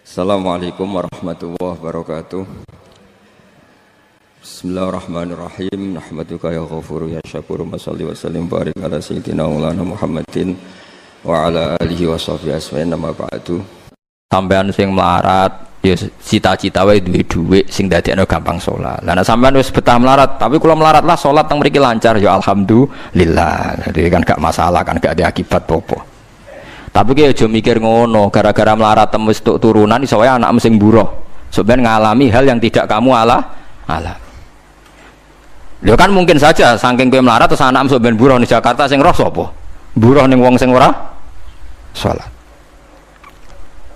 Assalamualaikum warahmatullahi wabarakatuh. Bismillahirrahmanirrahim. Nahmaduka ya ghafuru ya syakuru. Mashalli wa sallim barik ala sayyidina maulana Muhammadin wa ala alihi wa sahbihi asma'in nama ba'du. Sampean sing melarat ya cita-cita wae duwe dhuwit sing dadekno gampang salat. Lah nek sampean wis betah melarat, tapi kula melarat lah salat teng mriki lancar ya alhamdulillah. Jadi kan gak masalah, kan gak ada akibat apa-apa. Tapi ki aja mikir ngono, gara-gara melarat wis tuk turunan iso wae anak sing buruh. Sampeyan ngalami hal yang tidak kamu alami. Lho kan mungkin saja saking kowe melarat terus anak sampeyan buruh di Jakarta sing roh sapa? Buruh ning wong sing ora salat.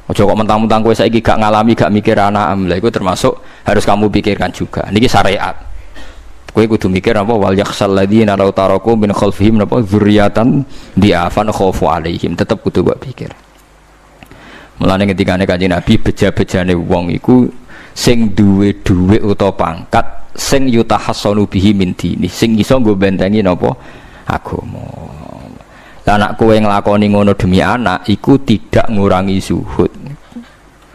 Aja kok mentang-mentang kowe saiki gak ngalami, gak mikir anak lha iku termasuk harus kamu pikirkan juga. Niki syariat. Kowe kudu mikir apa wal yakhsal ladzina law taraku min khalfihim napa dzurriatan di'afan khafu alaihim, tetep kudu mbok pikir. Mulane ketikane Kanjeng Nabi beja-bejane wong iku sing duwe dhuwit utawa pangkat sing yutahassanu bihi min dini, sing iso nggo bentengi napa agama. Lah anak kowe nglakoni ngono demi anak iku tidak ngurangi zuhud.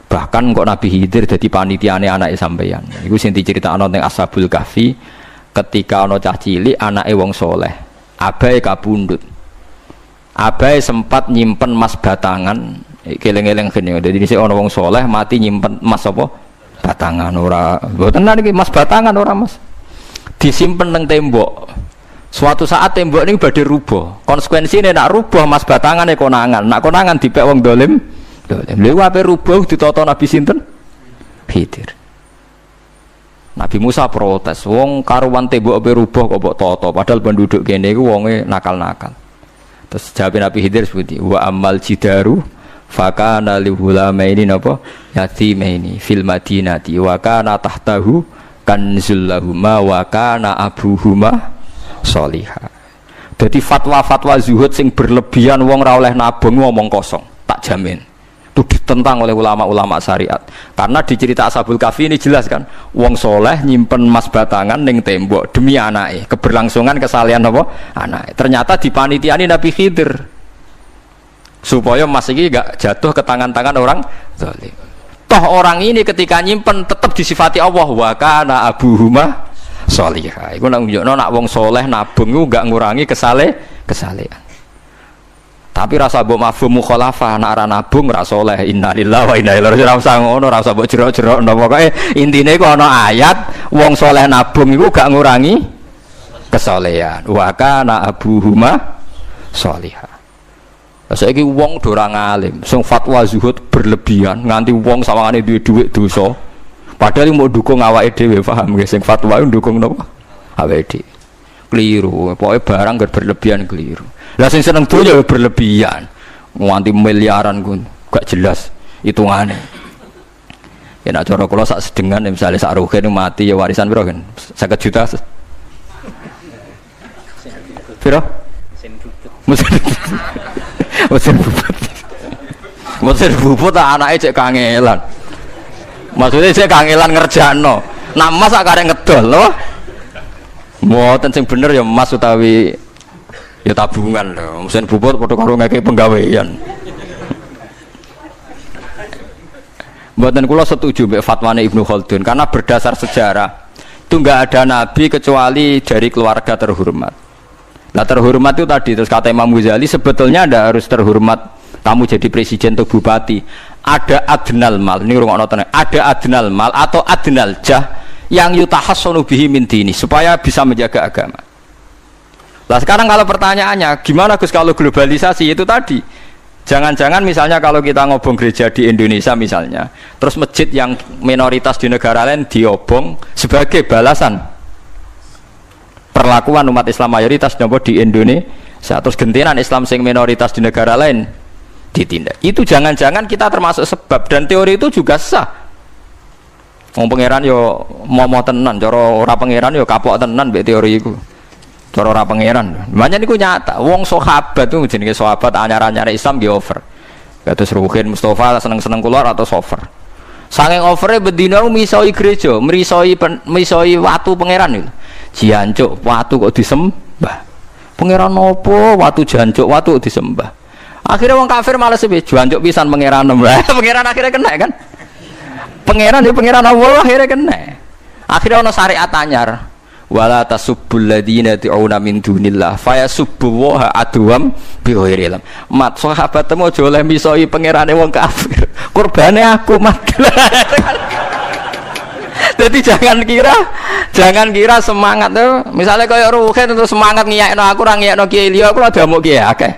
Bahkan kok Nabi Khidir dadi panitiane anake sampeyan. Iku sing diceritakno teng Ashabul Kahfi. Ketika ana cah cilik anake wong soleh, abahe kabundut. Abahe sempat nyimpen emas batangan, keleng-eleng kene. Dadi dhisik ana wong soleh mati nyimpen emas apa? Batangan ora. Mboten niki emas batangan ora, Mas. Disimpen nang tembok. Suatu saat tembok niku badhe rubuh. Konsekuensine nek rubuh emas batangane konangan. Nek konangan dipek wong dolim. Lha ape rubuh ditata Nabi sinten? Khidir. Nabi Musa protes, wong karuan tembok ape rubuh kok mbok tata, padahal penduduk kene iku wonge nakal-nakal. Terus jawab Nabi Khidir seperti wa amal jidaru fakana li hulamaini napa yatimaini fil madinati wa kana tahtahu kanzul lahuma wa kana abuhuma sholihah. Dadi fatwa-fatwa zuhud sing berlebihan wong ora oleh nabung ngomong kosong, tak jamin. Itu ditentang oleh ulama-ulama syariat. Karena di cerita Ashabul Kahfi ini jelas kan, wong soleh nyimpen emas batangan ning tembok demi anake, keberlangsungan kesalehan apa? Anake. Ternyata dipanitiani Nabi Khidir. Supaya emas iki gak jatuh ke tangan-tangan orang zalim. Toh orang ini ketika nyimpen tetap disifati Allah wa kana abuhuma sholihah. Iku nang nunjukno nak wong soleh nabung iku gak ngurangi kesalehan. Tapi rasa mbok mafhum mukhalafah nek ora nabung ora saleh. Innalillahi wa inna ilaihi raji'un. Ora usah ngono, ora usah mbok jero-jero. Pokoke intine iku ana ayat wong saleh nabung iku gak ngurangi kesalehan. Wa kana abuhuma sholihah. Saiki wong do ora ngalim, sing fatwa zuhud berlebihan nganti wong sawangane duwe dhuwit dosa. Padahal mau dukung awake dhewe, paham nggih, sing fatwa ndukung napa? Awake dhewe. Keliru, pokoke barang berlebihan keliru. Lah sing seneng donya berlebihan. Nganti miliaran ku gak jelas hitungane. Ya nek cara kula sak sedengan misalnya sak rugen mati ya warisan piro kan? 50 juta. Piro? Mesin bubut anake cek kangelan. Maksudnya cek kangelan ngerjakno. Nah Mas sak karek ngedol lho. Mboten sing bener ya emas utawi ya tabungan lho. Mesin bubut padha karo ngeke penggawean. Mboten kula setuju mbek fatwane Ibnu Khaldun karena berdasar sejarah itu enggak ada nabi kecuali dari keluarga terhormat. Nah terhormat itu tadi terus kata Imam Ghazali sebetulnya ada harus terhormat kamu jadi presiden atau bupati. Ada adnal mal, ini rungokno tenan. Ada adnal mal atau adnal jah yang yutahassanu bihi min dini supaya bisa menjaga agama. Lah sekarang kalau pertanyaannya gimana Gus kalau globalisasi itu tadi jangan-jangan misalnya kalau kita ngobong gereja di Indonesia misalnya terus masjid yang minoritas di negara lain diobong sebagai balasan perlakuan umat Islam mayoritas di Indonesia terus gentenan Islam sing minoritas di negara lain ditindak. Itu jangan-jangan kita termasuk sebab dan teori itu juga sah. Wong pangeran yo momo tenan, cara ora pangeran yo kapok tenan mbek teori iku. Cara ora pangeran. Makanya niku nyata, wong sahabat itu jenenge sahabat anyar-anyar Islam nggih over. Kados Ruhin Mustafa seneng-seneng kula atau over. Saking overe bendina misoi gereja, misoi watu pangeran niku. Jancuk watu kok disembah. Pangeran nopo watu jancuk watu kok disembah. Akhirnya wong kafir malah sepi jancuk pisan pangeran. Pangeran akhirnya kena kan. Pangeran ya pangeran Allah akhirnya kena. Akhirnya ono syariat anyar. Wala tasubbul ladzina tu'una min dunillah fayasubbu wa adwam bi ghairi ilm. Mat sahabatmu aja oleh misoi pangerane wong kafir. Kurbane aku mat. Jadi jangan kira semangat tuh. Misalnya kayak Ruhin itu semangat ngiyakno aku ora ngiyakno Kiai liya aku ora damuk Kiai akeh.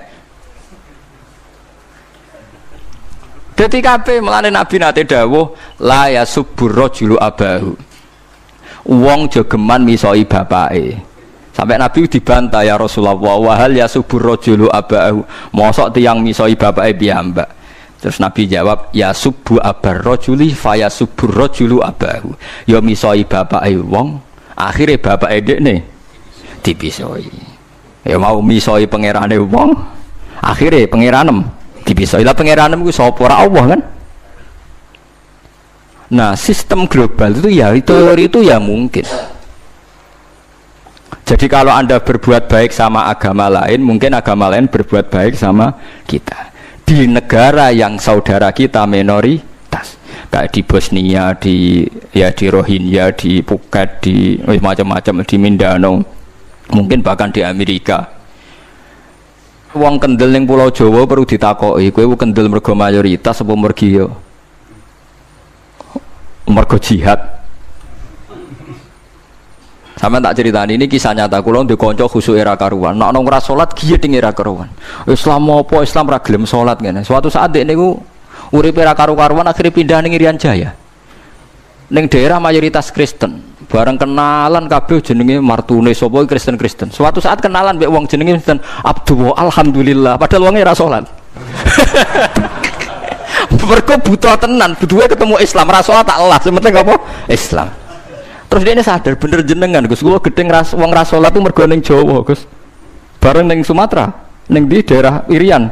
Dadi kabeh melane Nabi nate dawuh la yasubbur rajulu abahu. Wong jogeman misoi bapake. Sampai Nabi dibantah ya Rasulullah wa hal yasubbur rajulu abahu. Mosok tiyang misoi bapake piyambak. Terus Nabi jawab ya subbu abar rajuli fa yasubbur rajulu abahu. Ya misoi bapake wong, akhire bapake dekne dipisoi. Ya mau misoi pangerane wong, akhire pangeranem dipisoi. Lah pangeranem ku sapa ora Allah kan? Nah, sistem global itu ya teori itu ya mungkin. Jadi kalau Anda berbuat baik sama agama lain, mungkin agama lain berbuat baik sama kita. Di negara yang saudara kita minoritas, kayak di Bosnia, di Rohingya, di Phuket, di macam-macam, di Mindanao, mungkin bahkan di Amerika. Wong kendel ning Pulau Jawa perlu ditakoki, kowe kendel mergo mayoritas apa mergo jihad. Sampeyan tak ceritani ini kisah nyata kula ndek kanca khusuk era karuan. Nek ana ora salat giyeding era karuan. Islam apa Islam ra gelem salat ngene. Suatu saat dek niku uripe era karu-karuan akhire pindah ning Irian Jaya. Ning daerah mayoritas Kristen. Bareng kenalan kabeh jenenge martune sapa Kristen-Kristen. Suatu saat kenalan mbek wong jenenge sinten Abdullah alhamdulillah padahal wonge ora salat. Mergo buta tenan, butuhe ketemu Islam ra salat tak elah, sementing apa? Islam. Terus dia ini sadar bener jenengan Gus, gua gedeng wong rasolat itu mergo ning Jawa Gus, bareng ning Sumatera, ning di daerah Irian,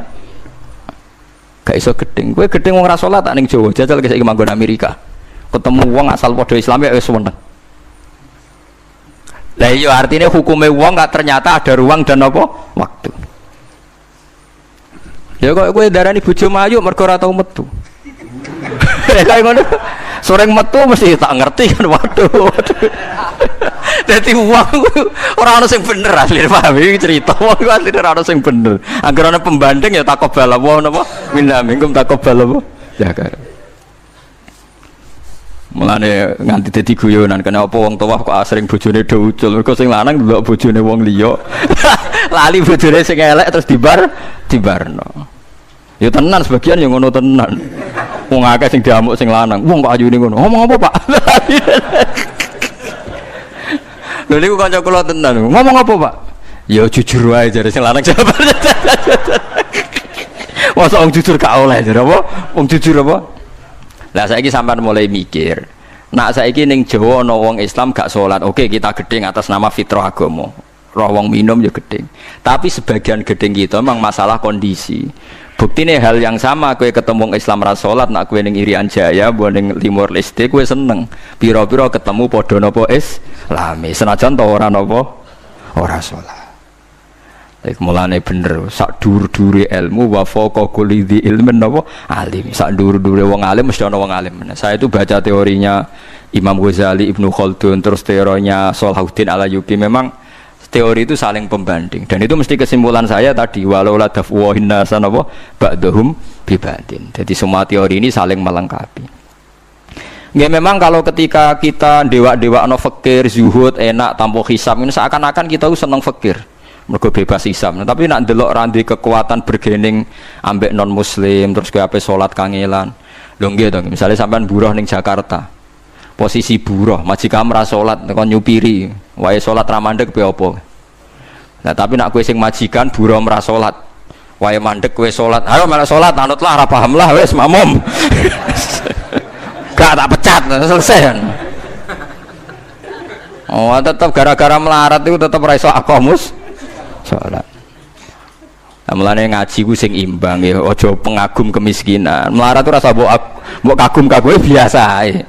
gak iso gedeng. Gue gedeng wong rasolat tak ning Jawa, jajal ke saiki manggon Amerika, ketemu wong asal podo Islam ya wis seneng. Lah iya artinya hukumnya wong gak ternyata ada ruang dan apa waktu. Ya kok gue darani bojo mayu mergo ora tau metu. Kayak ngono. Soreng metu mesti tak ngerti kan waduh. Dadi wong ora ono sing bener asli paham iki cerita wong asli ora ono sing bener. Angger ana pembanding ya takobal apa napa minna minkum takobal apa ya kan. Mulane nganti dadi guyonan kena apa wong tuwa kok asring bojone do ucul mergo sing lanang ndelok bojone wong liya. Lali bojone sing elek terus dibarno. Ya tenan sebagian yang ngono tenan. Wong akeh sing diamuk sing lanang. Wong kok ayune ngono. Ngomong apa, Pak? Lha niku kanca kula tenan. Ngomong apa, Pak? Ya jujur wae jare sing lanang jawab. Masa wong jujur gak oleh jare apa? Wong jujur apa? Lah saiki sampean mulai mikir. Nak saiki ning Jawa ana wong Islam gak salat. Oke, kita gedeng atas nama fitrah agama. Roh wong minum ya gedeng. Tapi sebagian gedeng kita memang masalah kondisi. Buktine hal yang sama, kowe ketemu Islam ra salat, nak kowe ning Irian Jaya, mbok ning Timor Leste kowe seneng. Pira-pira ketemu padha napa Islami, senajan to ora napa ora salat. Iku mulane bener, sak dhuwur-dhuwure ilmu wa faqa kulli dzi ilmin napa alim. Sak dhuwur-dhuwure wong alim mesti ana wong alim. Saya itu baca teorinya Imam Ghazali, Ibnu Khaldun, terus teorinya Salahuddin Al-Ayyubi, memang teori itu saling pembanding dan itu mesti kesimpulan saya tadi walau la dafwa hinnasan apa ba'dhum bibadin. Jadi semua teori ini saling melengkapi. Ya memang kalau ketika kita dewa-dewa no fakir, zuhud, enak, tanpa hisab ini seakan-akan kita seneng fakir mergo bebas hisab. Nah, tapi nak ndelok randi kekuatan bergening ambek non muslim terus ke ape salat kangelan. Lho nggih to, misalnya sampean buruh ning Jakarta. Posisi buruh, majikan ra salat kon nyupiri, wae salat ra mandeg piye apa. Nah, tapi nak kowe sing majikan buruh ra salat, wae mandeg kowe salat. Ayo malah salat, anutlah ra paham lah wis makmum. Gak tak pecat, selesai kan. Oh, tetap gara-gara melarat itu tetap ra iso aqamus salat. Mulane ngaji ku sing imbang ya, aja pengagum kemiskinan. Melarat itu rasa mbok kagum-kagume biasa ae.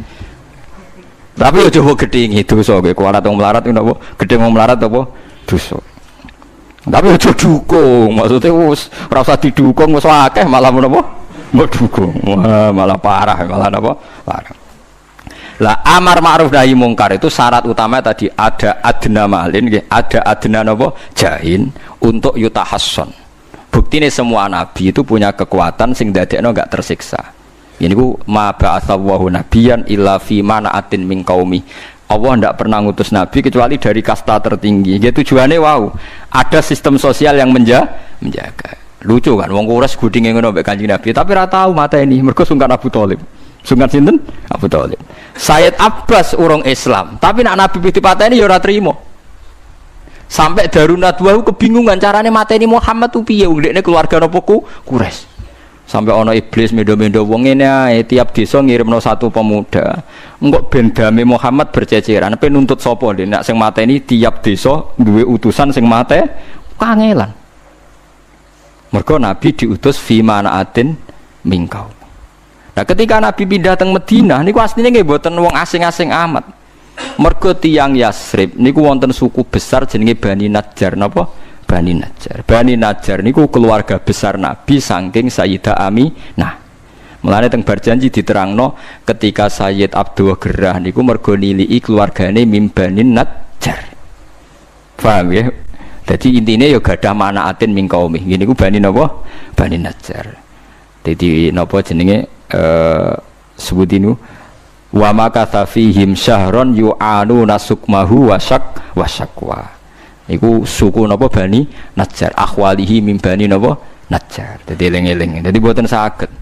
Tapi aja mbok gedhingi dosa kowe kuwalat wong melarat ku napa? Gedhe wong melarat apa? Dosa. Tapi aja dukung, maksudnya wis ora usah didukung wis akeh malah menapa? Mbok dukung. Wah, malah parah, malah napa? Parah. Lah amar ma'ruf nahi mungkar itu syarat utama tadi ada adna malin, ada adna napa jahin untuk yutahasson. Buktine semua nabi itu punya kekuatan sing dadekno enggak tersiksa. Ini ku ma ba'atsallahu nabiyan illa fi mana'atin min qaumi. Allah tidak pernah ngutus nabi kecuali dari kasta tertinggi. Ya tujuannya wow, ada sistem sosial yang menjaga. Lucu kan, wong Quraisy gudinge ngono mbek Kanjeng Nabi, tapi ora tahu mata ini mergo sungkan Abu Thalib. Sungkan sinten? Abu Thalib. Sayyid Abbas urung Islam, tapi nak Nabi dipateni ya ora trimo. Sampai Darun Nadwa kebingungan carane mateni Muhammad tu piye wong dekne keluarga napa Quraisy. Sampai ana iblis mendo-mendo wong ngene ae tiap desa ngirimno satu pemuda. Engko ben dame Muhammad berceceran, pe nuntut sapa lho nek sing mateni tiap desa duwe utusan sing mate kangelan. Mergo Nabi diutus fi manaatin mingkau. Nah, ketika Nabi pindah teng Madinah niku asline nggih mboten wong asing-asing amat. Mergo tiyang Yasrib niku wonten suku besar jenenge Bani Najjar napa? Bani Najjar. Bani Najjar niku keluarga besar Nabi saking Sayyidah Aminah. Mulane teng bar janji diterangno ketika Sayyid Abdul Gerah niku mergo niliki keluargane mim Bani Najjar. Paham ya? Jadi intinya ya gadah manaatin min qaumi. Gini ku Bani napa? Bani Najjar. Jadi napa jenenge sebutinu wa makatha fihim syahron yu'anu nasukmahu wasakwa. Iku suku napa Bani Najjar. Akhwalihi min Bani napa? Najjar. Jadi eling-eling. Jadi mboten saged.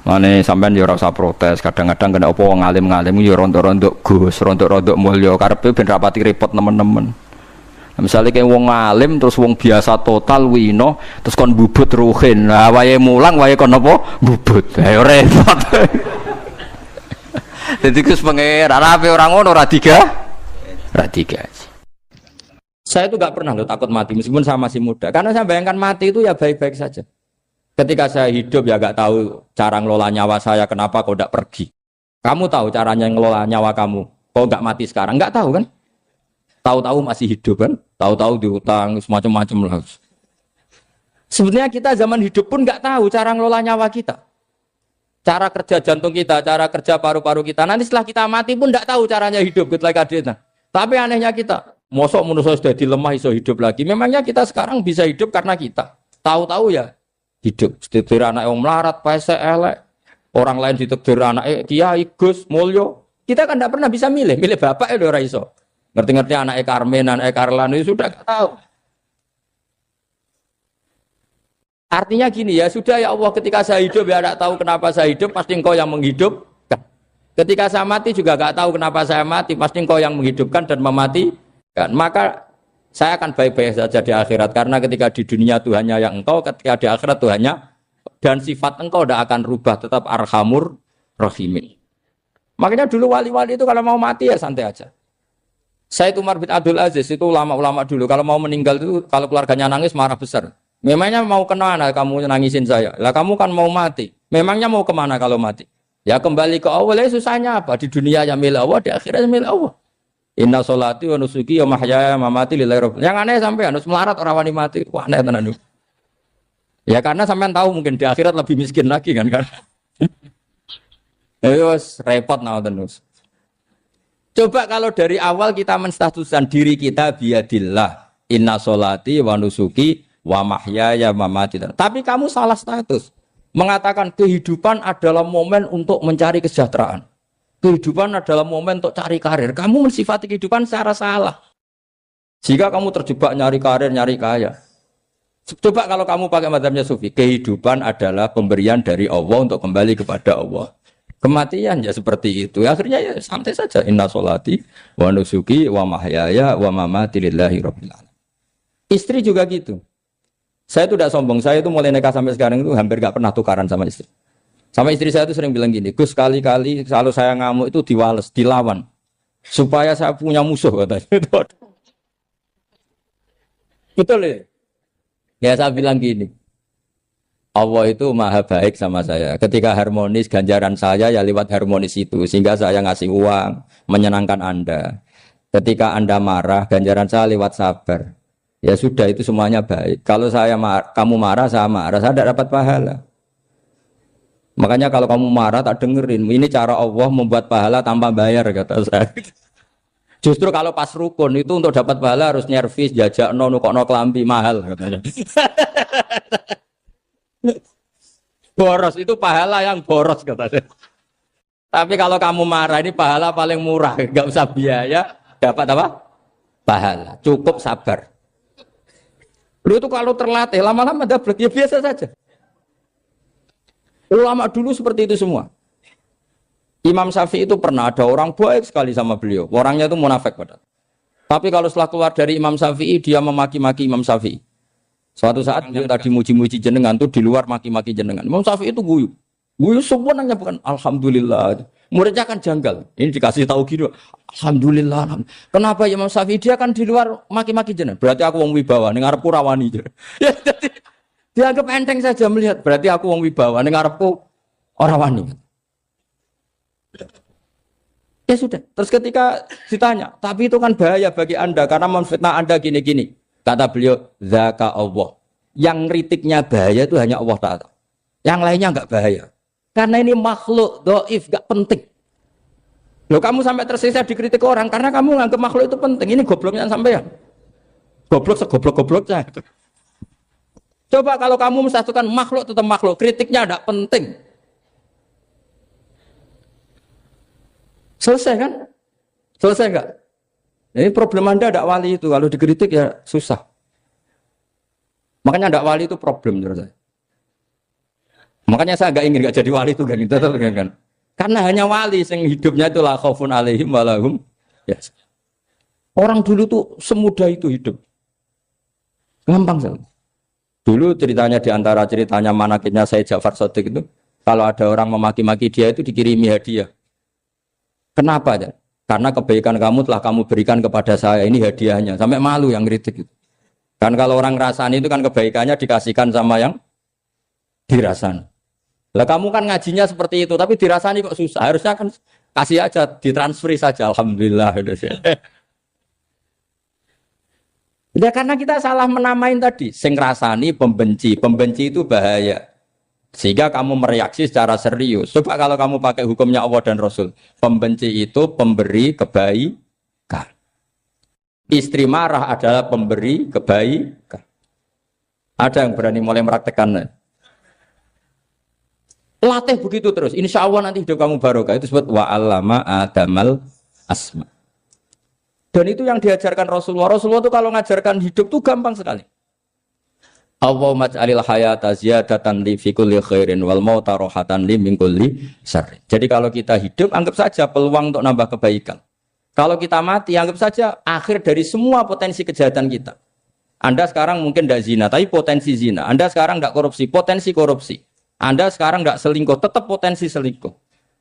Mane sampean ya ora usah protes. Kadang-kadang kena apa wong alim-alim ya rontok-rontok Gus, rontok-rontok mulya karepe ben rapati repot nemen-nemen. Misalnya kayak wong alim terus wong biasa total wino terus kon bubut ruhin, nah wae mulang wae kon apa bubut, ayo repot. Jadi kus pengeran apa orang ngono radiga. Saya itu nggak pernah loh takut mati meskipun saya masih muda, karena saya bayangkan mati itu ya baik-baik saja. Ketika saya hidup ya nggak tahu cara ngelola nyawa saya, kenapa kok tidak pergi? Kamu tahu caranya ngelola nyawa kamu, kok nggak mati sekarang? Nggak tahu kan? Tahu-tahu masih hidup kan, tahu-tahu diutang semacam-macam lah. Sebenarnya kita zaman hidup pun nggak tahu cara ngelola nyawa kita, cara kerja jantung kita, cara kerja paru-paru kita. Nanti setelah kita mati pun nggak tahu caranya hidup kita kadena. Tapi anehnya kita, mosok manusia sudah dilemah iso hidup lagi. Memangnya kita sekarang bisa hidup karena kita tahu-tahu ya hidup. Ditekdir anak yang melarat, pese elek, orang lain ditekdir anak kiai Gus Mulyo. Kita kan tidak pernah bisa milih bapak ya ora iso. Ngerti-ngerti anak Karmen, anak Karlan itu sudah gak tahu. Artinya gini ya, sudah ya Allah ketika saya hidup ya tidak tahu kenapa saya hidup, pasti engkau yang menghidupkan. Ketika saya mati juga gak tahu kenapa saya mati, pasti engkau yang menghidupkan dan mematikan. Maka saya akan baik-baik saja di akhirat, karena ketika di dunia Tuhannya yang engkau, ketika di akhirat Tuhannya, dan sifat engkau tidak akan rubah, tetap arhamur rahimin. Makanya dulu wali-wali itu kalau mau mati ya santai aja. Said Umar bin Abdul Aziz itu ulama-ulama dulu kalau mau meninggal itu kalau keluarganya nangis marah besar. Memangnya mau kemana kamu nangisin saya? Lah kamu kan mau mati. Memangnya mau kemana kalau mati? Ya kembali ke Allah. Susahnya apa? Di dunia ya milik Allah, di akhirat milik Allah. Inna sholati wa nusuki wa mahyaya wa mamati lillahi rabbil. Yang aneh sampai harus melarat orang wani mati. Wah aneh tenan. Ya karena sampean tahu mungkin di akhirat lebih miskin lagi kan. Wes repot nawatenus. Coba kalau dari awal kita menstatuskan diri kita biadillah, inna sholati wa nusuki wa mahyaya wa mamati. Tapi kamu salah status. Mengatakan kehidupan adalah momen untuk mencari kesejahteraan. Kehidupan adalah momen untuk cari karir. Kamu mensifati kehidupan secara salah. Jika kamu terjebak nyari karir, nyari kaya. Coba kalau kamu pakai mazhabnya Sufi, kehidupan adalah pemberian dari Allah untuk kembali kepada Allah. Kematian ya seperti itu. Akhirnya ya santai saja. Inna sholati wa nusuki wa mahyaya wa mamati lillahi rabbil alamin. Istri juga gitu. Saya itu tidak sombong. Saya itu mulai nikah sampai sekarang itu hampir gak pernah tukaran sama istri. Sama istri saya itu sering bilang gini, Gus kali-kali kalau saya ngamuk itu diwales, dilawan. Supaya saya punya musuh katanya. Betul ya? Ya saya bilang gini. Allah itu maha baik sama saya. Ketika harmonis, ganjaran saya ya lewat harmonis itu. Sehingga saya ngasih uang, menyenangkan Anda. Ketika Anda marah, ganjaran saya lewat sabar. Ya sudah, itu semuanya baik. Kalau kamu marah, saya tidak dapat pahala. Makanya kalau kamu marah tak dengerin. Ini cara Allah membuat pahala tanpa bayar kata saya. Justru kalau pas rukun itu untuk dapat pahala harus nyervis, jajak nukokno kelambi mahal katanya. Boros itu pahala yang boros katanya. Tapi kalau kamu marah ini pahala paling murah, nggak usah biaya, dapat apa? Pahala. Cukup sabar. Lu itu kalau terlatih lama-lama dapat ya biasa saja. Ulama dulu seperti itu semua. Imam Syafi'i itu pernah ada orang baik sekali sama beliau. Orangnya itu munafik padahal. Tapi kalau setelah keluar dari Imam Syafi'i dia memaki-maki Imam Syafi'i. Suatu saat beliau tadi muji-muji jenengan tuh di luar maki-maki jenengan. Imam Syafi'i itu guyu. Guyu semua nanya bukan alhamdulillah. Muridnya kan janggal. Ini dikasih tahu gitu. Alhamdulillah. Kenapa Imam Syafi'i dia kan di luar maki-maki jenengan? Berarti aku wong wibawa ning ngarepku rawani. Ya jadi dianggap enteng saja melihat. Berarti aku wong wibawa ning ngarepku ora wani. Ya sudah. Terus ketika ditanya, tapi itu kan bahaya bagi Anda karena memfitnah Anda gini-gini. Kata beliau, zaka Allah. Yang kritiknya bahaya itu hanya Allah Ta'ala. Yang lainnya enggak bahaya. Karena ini makhluk dhaif, enggak penting. Loh kamu sampai tersisa dikritik orang karena kamu nganggap makhluk itu penting. Ini gobloknya sampean. Goblok segoblok-gobloknya. Coba kalau kamu mensatukan makhluk tetap makhluk, kritiknya enggak penting. Selesai kan? Selesai enggak? Ini problem Anda ada wali itu, kalau dikritik ya susah. Makanya ada wali itu problem menurut saya. Makanya saya enggak ingin enggak jadi wali itu kan. Karena hanya wali yang hidupnya itu la khaufun alaihim walahum. Ya. Orang dulu tuh semudah itu hidup. Gampang sekali. Dulu ceritanya di antara ceritanya manakibnya Sayyid Ja'far Shadiq itu, kalau ada orang memaki-maki dia itu dikirimi hadiah. Kenapa ya? Karena kebaikan kamu telah kamu berikan kepada saya, ini hadiahnya. Sampai malu yang kritik itu. Kan kalau orang rasani itu kan kebaikannya dikasihkan sama yang dirasani. Lah kamu kan ngajinya seperti itu, tapi dirasani kok susah. Harusnya kan kasih aja, ditransferi saja. Alhamdulillah. Ya karena kita salah menamain tadi. Sing rasani pembenci. Pembenci itu bahaya. Sehingga kamu mereaksi secara serius. Coba kalau kamu pakai hukumnya Allah dan Rasul. Pembenci itu pemberi kebaikan. Istri marah adalah pemberi kebaikan. Ada yang berani mulai meraktekannya. Latih begitu terus. Insya Allah nanti hidup kamu barokah. Itu disebut wa'allama adamal asma. Dan itu yang diajarkan Rasulullah. Rasulullah itu kalau ngajarkan hidup itu gampang sekali. Allahumma ja'alil hayata ziyadatan li fi kulli khairin wal mauta rohatan li min kulli syarrin. Jadi kalau kita hidup anggap saja peluang untuk nambah kebaikan. Kalau kita mati anggap saja akhir dari semua potensi kejahatan kita. Anda sekarang mungkin tidak zina tapi potensi zina. Anda sekarang tidak korupsi, potensi korupsi. Anda sekarang tidak selingkuh, tetap potensi selingkuh.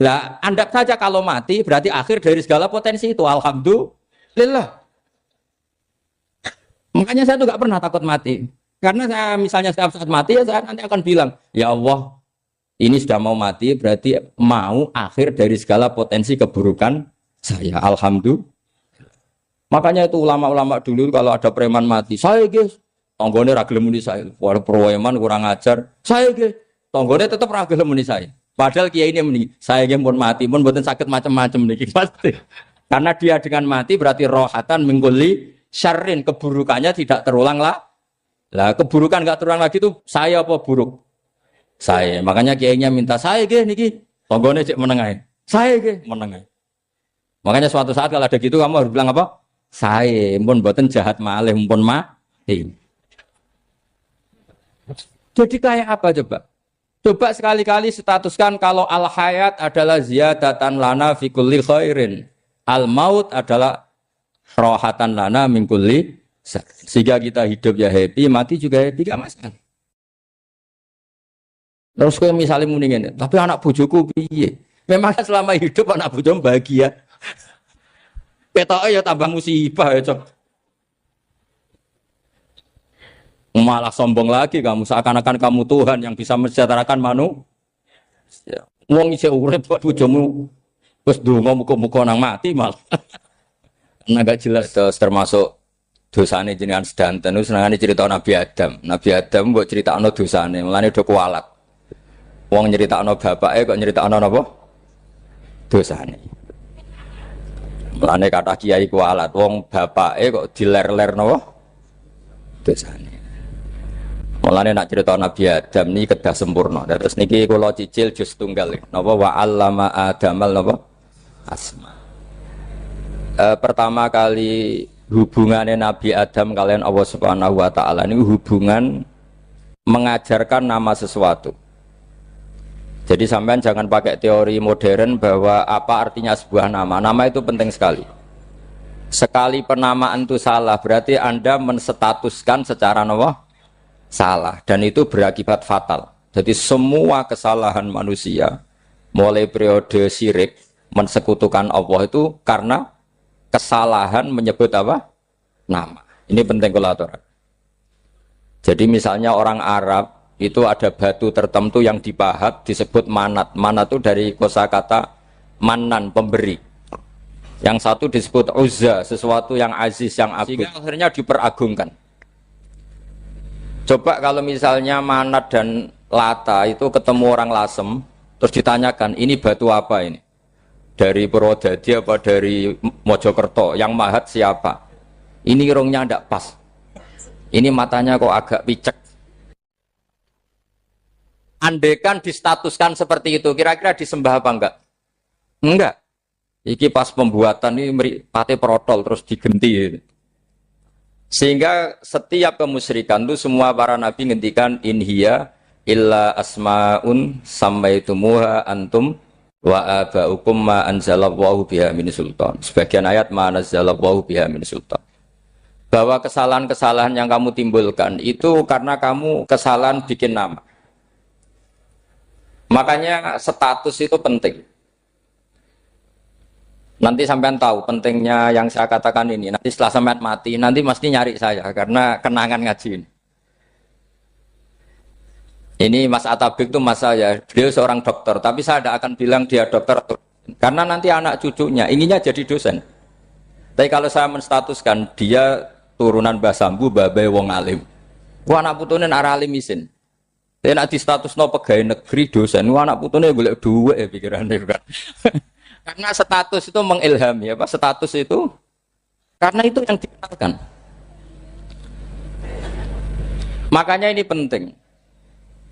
Lah, anggap saja kalau mati berarti akhir dari segala potensi itu. Alhamdulillah. Makanya saya tuh nggak pernah takut mati. Karena saya misalnya setiap saat mati ya saya nanti akan bilang, ya Allah, ini sudah mau mati berarti mau akhir dari segala potensi keburukan saya. Alhamdulillah. Makanya itu ulama-ulama dulu kalau ada preman mati, saya guys, tonggone ra gelem muni saya. Walau preman kurang ajar, saya guys, tonggone tetap ra gelem muni saya. Padahal kiai ini muni, saya guys pun mati pun mboten sakit macam-macam niki pasti. Karena dia dengan mati berarti rohatan mengkuli syarrin, keburukannya tidak terulang lah. Lah keburukan enggak terulang lagi itu saya apa buruk? Saya. Makanya kiainya minta saya nggih niki tonggone cek menengae. Saya nggih menengae. Makanya suatu saat kalau ada gitu kamu harus bilang apa? Saya pun mboten jahat malih pun mati. Jadi kayak apa coba? Coba sekali-kali statuskan kalau al hayat adalah ziyadatan lana fi kulli khairin. Al maut adalah rohatan lana min kulli. Sehingga kita hidup ya happy, mati juga happy, gak masalah. Terus kalau misalnya mendingin, tapi anak bojoku piye? Memang selama hidup anak bojomu bahagia. Petoke ya tambah musibah ya, Cok. Malah sombong lagi kamu, seakan-akan kamu Tuhan yang bisa mensejahterakan manusia. Wong isih urip buat bojomu wis ndonga muga-muga nang mati malah. Nah gak jelas termasuk dosane jenengan sedanten senengane cerita Nabi Adam. Nabi Adam mbok critakno dosane, mulane do kualat. Wong nyeritakno bapake kok nyeritakno napa? Dosane. Mulane kata kiai kualat, wong bapake kok diler-ler napa? Dosane. Mulane nak cerita Nabi Adam ini kedah sempurna. Terus niki kula cicil juz tunggal napa wa 'allama Adamal napa? Asma. Pertama kali hubungannya Nabi Adam kalian Allah Subhanahu wa taala ini hubungan mengajarkan nama sesuatu. Jadi sampean jangan pakai teori modern bahwa apa artinya sebuah nama. Nama itu penting sekali. Sekali penamaan itu salah, berarti Anda menstatuskan secara salah dan itu berakibat fatal. Jadi semua kesalahan manusia mulai periode syirik mensekutukan Allah itu karena kesalahan menyebut apa? Nama. Ini penting kalau aturan. Jadi misalnya orang Arab itu ada batu tertentu yang dipahat disebut manat. Manat itu dari kosakata manan, pemberi. Yang satu disebut uzza, sesuatu yang aziz, yang agung. Sehingga akhirnya diperagungkan. Coba kalau misalnya manat dan lata itu ketemu orang Lasem, terus ditanyakan, ini batu apa ini? Dari Purwodadi apa dari Mojokerto? Yang mahat siapa? Ini irungnya tidak pas. Ini matanya kok agak picek. Andekan distatuskan seperti itu, kira-kira disembah apa enggak? Enggak. Iki pas pembuatan ini pate protol terus digenti. Sehingga setiap kemusyrikan itu semua para nabi ngendikan inhiya illa asmaun sammaitumuha antum wa abaukum ma anzalallahu biha min sultan. Sebagian ayat ma anzalallahu biha min sultan. Bahwa kesalahan-kesalahan yang kamu timbulkan itu karena kamu kesalahan bikin nama. Makanya status itu penting. Nanti sampean tahu pentingnya yang saya katakan ini. Nanti setelah sampean mati, nanti mesti nyari saya karena kenangan ngaji ini. Ini Mas Atabik itu mas saya, beliau seorang dokter, tapi saya tidak akan bilang dia dokter karena nanti anak cucunya inginnya jadi dosen. Tapi kalau saya menstatuskan dia turunan Mbah Sambu, babai wong alim. Wah anak putune arah alim isin. Dia nak di status no pegawai negeri dosen, wah anak putune boleh duwe pikirannya kan. Karena status itu mengilhami apa? Status itu karena itu yang dikenalkan. Makanya ini penting.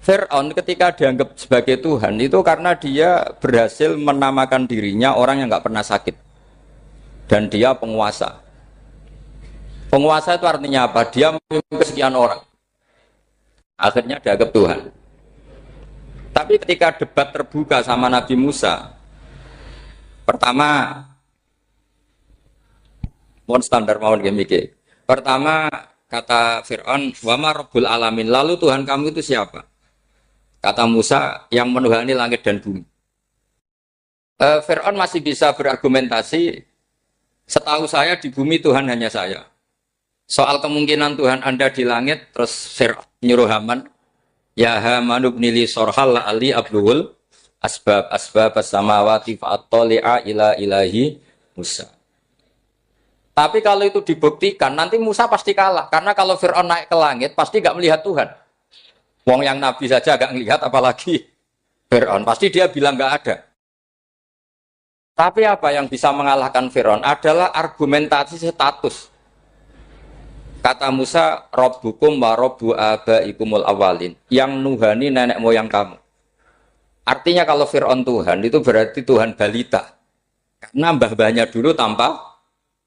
Fir'aun ketika dianggap sebagai Tuhan itu karena dia berhasil menamakan dirinya orang yang nggak pernah sakit dan dia penguasa. Penguasa itu artinya apa? Dia memimpin sekian orang. Akhirnya dianggap Tuhan. Tapi ketika debat terbuka sama Nabi Musa, pertama, mohon standar mohon gemike. Pertama kata Fir'aun, wama Rabbul Alamin. Lalu Tuhan kamu itu siapa? Kata Musa, yang menuhani langit dan bumi. Fir'aun masih bisa berargumentasi. Setahu saya di bumi Tuhan hanya saya. Soal kemungkinan Tuhan Anda di langit, terus Fir'aun nyuruh Haman, ya Haman ibnili sorhal ali abluhul asbab as-samawati fa'attali'a ila ilahi Musa. Tapi kalau itu dibuktikan, nanti Musa pasti kalah. Karena kalau Fir'aun naik ke langit, pasti gak melihat Tuhan. Wong yang Nabi saja gak melihat, apalagi Fir'aun. Pasti dia bilang gak ada. Tapi apa yang bisa mengalahkan Fir'aun adalah argumentasi status. Kata Musa, Rabbukum wa Rabbu abaikumul awalin. Yang nuhani nenek moyang kamu. Artinya kalau Fir'aun Tuhan, itu berarti Tuhan balita. Karena mbah-mbahnya dulu tanpa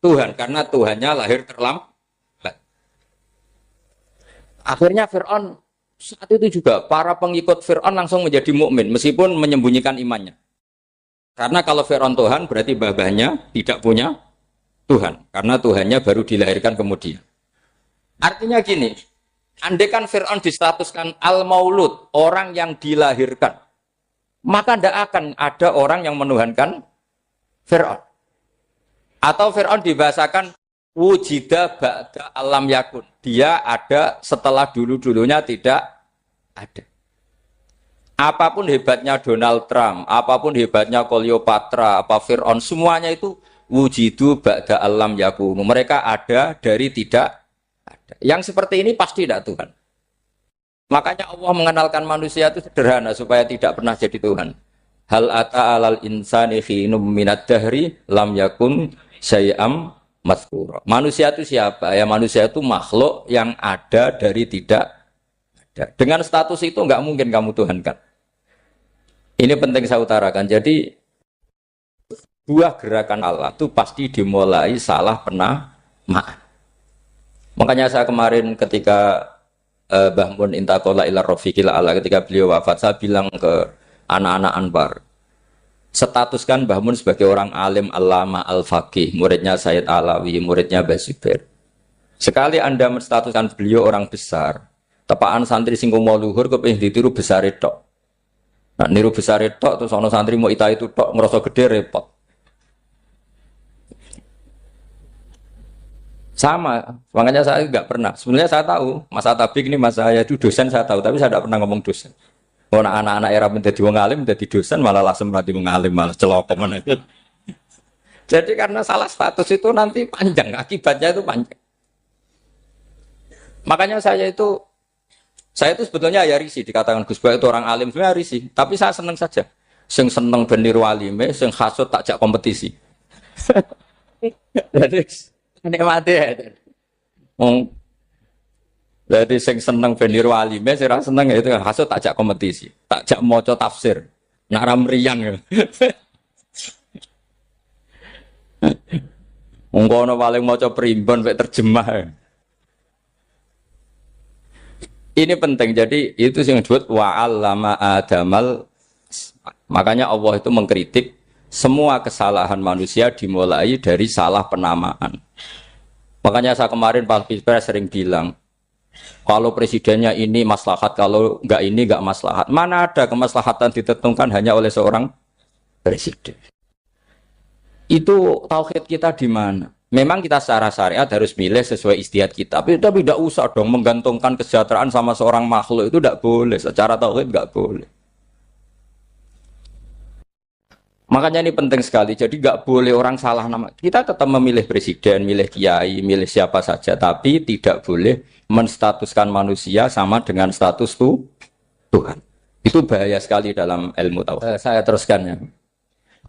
Tuhan. Karena Tuhannya lahir terlambat. Akhirnya Fir'aun, saat itu juga, para pengikut Fir'aun langsung menjadi mukmin meskipun menyembunyikan imannya. Karena kalau Fir'aun Tuhan, berarti mbah-mbahnya tidak punya Tuhan. Karena Tuhannya baru dilahirkan kemudian. Artinya gini, andaikan Fir'aun distatuskan al-maulud, orang yang dilahirkan, maka tidak akan ada orang yang menuhankan Fir'aun. Atau Fir'aun dibahasakan wujida ba'da alam yakun. Dia ada setelah dulu-dulunya tidak ada. Apapun hebatnya Donald Trump, apapun hebatnya Cleopatra, apa Fir'aun, semuanya itu wujidu ba'da alam yakun. Mereka ada dari tidak ada. Yang seperti ini pasti tidak Tuhan. Makanya Allah mengenalkan manusia itu sederhana supaya tidak pernah jadi Tuhan. Hal ata alal insani khinum minad dahri lam yakun syai'am mazkura. Manusia itu siapa? Ya manusia itu makhluk yang ada dari tidak ada. Dengan status itu enggak mungkin kamu tuhankan. Ini penting saya utarakan. Jadi buah gerakan Allah itu pasti dimulai salah penamaan. Makanya saya kemarin ketika Mbah Mun intaqala ila rafiqil ala, ketika beliau wafat, saya bilang ke anak-anak Anbar, statuskan Mbah Mun sebagai orang alim allama al-faqih, muridnya Sayyid Alawi, muridnya Mbah Zubair. Sekali Anda menstatuskan beliau orang besar, tepaan santri sing mau luhur kepengin ditiru besar itu. Nah, niru besar itu terus ana santri mau ita itu tok ngerasa gede repot. Sama, makanya saya nggak pernah. Sebenarnya saya tahu, Mas Atabik ini mas saya itu dosen saya tahu, tapi saya tidak pernah ngomong dosen. Kalau anak-anak era menjadi wong alim, menjadi dosen malah langsung berarti wong alim, malah celaka mana. Jadi karena salah status itu nanti panjang, akibatnya itu panjang. Makanya saya itu sebetulnya ya risih dikatakan Gus Bak itu orang alim, sebenarnya risih. Tapi saya senang saja. Sing seneng ben niru alime, sing hasud takjak kompetisi. Jadi nikmati ya. Jadi sing seneng ben niru alime, sing ra seneng itu hasud takjak kompetisi, takjak maca tafsir. Nak ra mriyang ya. Engko ana paling maca primbon mek terjemah. Ini penting, jadi itu yang disebut wa'allama adamal. Makanya Allah itu mengkritik semua kesalahan manusia dimulai dari salah penamaan. Makanya saya kemarin Pak Pilpres sering bilang, kalau presidennya ini maslahat, kalau enggak ini enggak maslahat. Mana ada kemaslahatan ditentukan hanya oleh seorang presiden. Itu tauhid kita di mana? Memang kita secara syariat harus milih sesuai istihad kita. Tapi tidak usah dong menggantungkan kesejahteraan sama seorang makhluk, itu tidak boleh. Secara tauhid tidak boleh. Makanya ini penting sekali. Jadi nggak boleh orang salah nama. Kita tetap memilih presiden, milih kiai, milih siapa saja. Tapi tidak boleh menstatuskan manusia sama dengan status Tuhan. Itu bahaya sekali dalam ilmu tauhid. Saya teruskan ya.